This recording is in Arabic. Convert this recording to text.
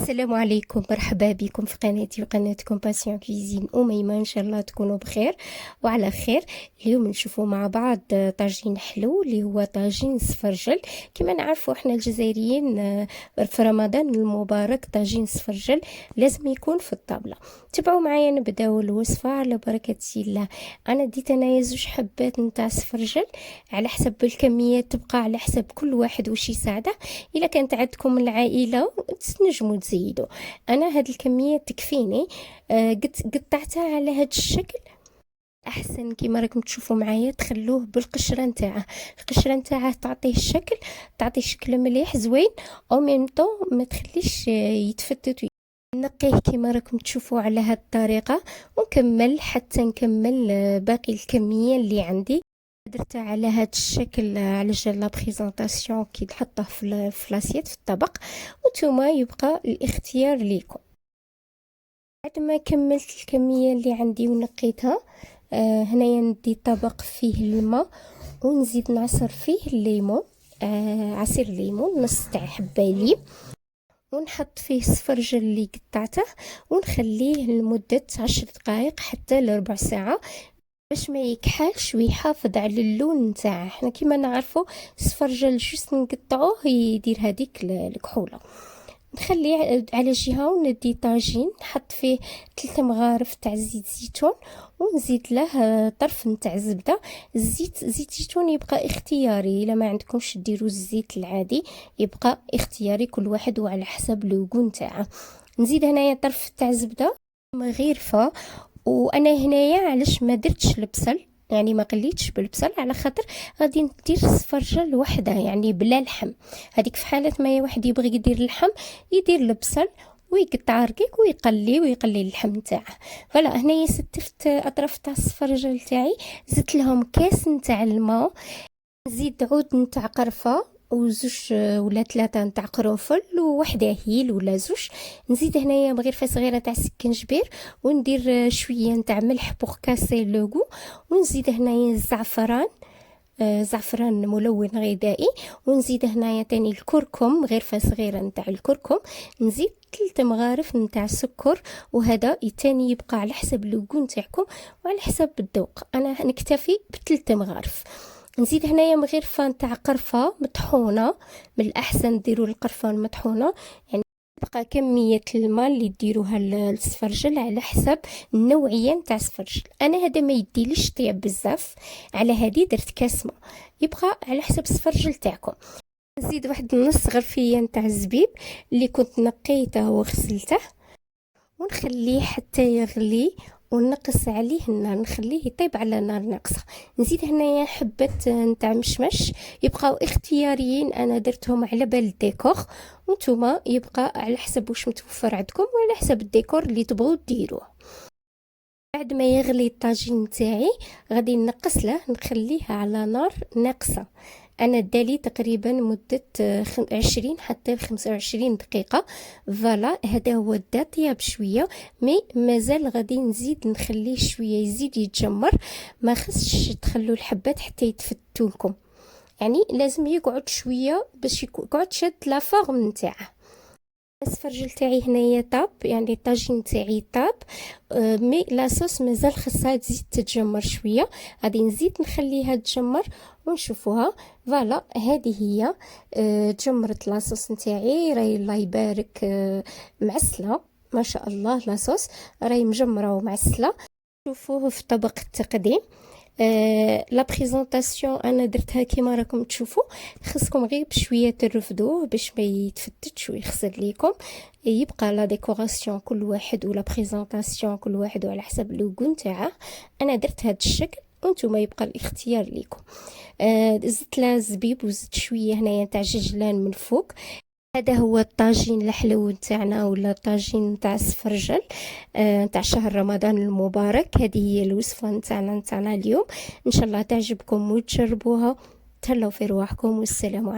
السلام عليكم، مرحبا بكم في قناتي وقناتكم باسيون كويزين أميمة. إن شاء الله تكونوا بخير وعلى خير. اليوم نشوفوا مع بعض طاجين حلو اللي هو طاجين سفرجل. كما نعرفوا احنا الجزائريين في رمضان المبارك طاجين سفرجل لازم يكون في الطاولة. تبعوا معايا نبداو الوصفة على بركة الله. انا ديت انايا 2 حبات نتاع سفرجل على حسب الكميات، تبقى على حسب كل واحد وش يساعده. الا كانت عندكم العائلة تنجموا تزيدوا. انا هاد الكميه تكفيني. قطعتها على هاد الشكل احسن كيما راكم تشوفوا معايا. تخلوه بالقشره نتاعه، القشره نتاعه تعطيه الشكل، تعطي شكل مليح زوين او ميم طون ما تخليش يتفتت. نقيه كيما راكم تشوفوا على هاد الطريقه ونكمل حتى نكمل باقي الكميه اللي عندي. درتها على هاد الشكل على جال لا بريزونطاسيون كي نحطه في لاسيت في الطبق، وانتوما يبقى الاختيار ليكم. بعد ما كملت الكميه اللي عندي ونقيتها، هنايا ندي طبق فيه الماء ونزيد نعصر فيه الليمون، عصير ليمون نص تاع حبايه، ونحط فيه السفرجل اللي قطعته ونخليه لمده 10 دقائق حتى لربع ساعه باش ما يكحلش ويحافظ على اللون نتاعه. احنا كيما نعرفوا السفرجل جوست نقطعوه يدير هذيك الكحوله. نخليه على جهه وندي طاجين نحط فيه 3 مغارف تاع زيت زيتون ونزيد له طرف نتاع زبده. زيت زيتون يبقى اختياري، الا ما عندكمش ديروا الزيت العادي يبقى اختياري، كل واحد وعلى حسب لوغو نتاعه. نزيد هنايا طرف تاع زبده مغيرفه. وانا هنايا علاش ما درتش البصل، يعني ما قليتش بالبصل على خاطر غادي ندير السفرجل وحده يعني بلا لحم. هذيك في حاله ما واحد يبغي يدير اللحم يدير البصل ويقطع رقيق ويقلي اللحم نتاعه. فلا هنايا ستفت اطراف تاع السفرجل تاعي، زدت لهم كاس نتاع الماء، نزيد عود نتاع قرفه وزوج ولا 3 نتاع قرنفل وواحده هيل ولا زوج. نزيد هنايا مغرفه صغيره تاع سكنجبير وندير شويه نتاع ملح بوغ كاسي لوغو. ونزيد هنايا الزعفران، زعفران ملون غذائي. ونزيد هنايا تاني الكركم، غرفه صغيره نتاع الكركم. نزيد 3 مغارف نتاع السكر، وهذا تاني يبقى على حسب اللوغو نتاعكم وعلى حسب الذوق. انا نكتفي ب3 مغارف. نزيد هنايا مغرفه نتاع قرفه مطحونه، من الاحسن ديروا القرفه المطحونه، يعني تبقى كميه الماء اللي ديروها للسفرجل على حسب النوعيه نتاع السفرجل. انا هذا ما يديليش طياب بزاف، على هذه درت كاس ماء، يبقى على حسب السفرجل تاعكم. نزيد واحد نص غرفيه نتاع الزبيب اللي كنت نقيته وغسلته ونخليه حتى يغلي ونقص عليه النار، نخليه يطيب على نار ناقصه. نزيد هنايا حبات نتاع مشمش، يبقاو اختياريين، انا درتهم على بال الديكور وانتوما يبقى على حسب واش متوفر عندكم وعلى حسب الديكور اللي تبغوا ديروه. بعد ما يغلي الطاجين تاعي غادي نقص له، نخليه على نار ناقصه. انا دالي تقريبا مده 20 حتى 25 دقيقه. فوالا هذا هو دا طياب شويه، مي مازال غادي نزيد نخليه شويه يزيد يتجمر. ما خصش تخلوا الحبات حتى يتفتوا لكم، يعني لازم يقعد شويه باش يقعد شاد لا فورم نتاعه. السفرجل تاعي هنايا طاب، يعني الطاجين تاعي طاب، مي لاصوص مازال خصها تزيد تتجمر شويه. غادي نزيد نخليها تجمر ونشوفوها. فوالا هذه هي تجمرت لاصوص نتاعي، راهي الله يبارك معسله ما شاء الله. لاصوص راهي مجمره ومعسله. شوفوه في طبق التقديم. لا بريزونطاسيون انا درتها كيما راكم تشوفوا، خصكم غير بشويه ترفدوه باش ما يتفتتش ويخسر ليكم. يبقى لا ديكوراسيون كل واحد ولا بريزونطاسيون كل واحد على حسب لوغو نتاعه. انا درت هذا الشكل وانتم يبقى الاختيار ليكم. زدت لا زبيب وزدت شويه هنايا تاع ججلان من فوق. هذا هو الطاجين الحلو نتاعنا ولا الطاجين نتاع السفرجل نتاع شهر رمضان المبارك. هذه هي الوصفه نتاعنا اليوم، ان شاء الله تعجبكم وتجربوها. تهلاو في رواحكم والسلام عليكم.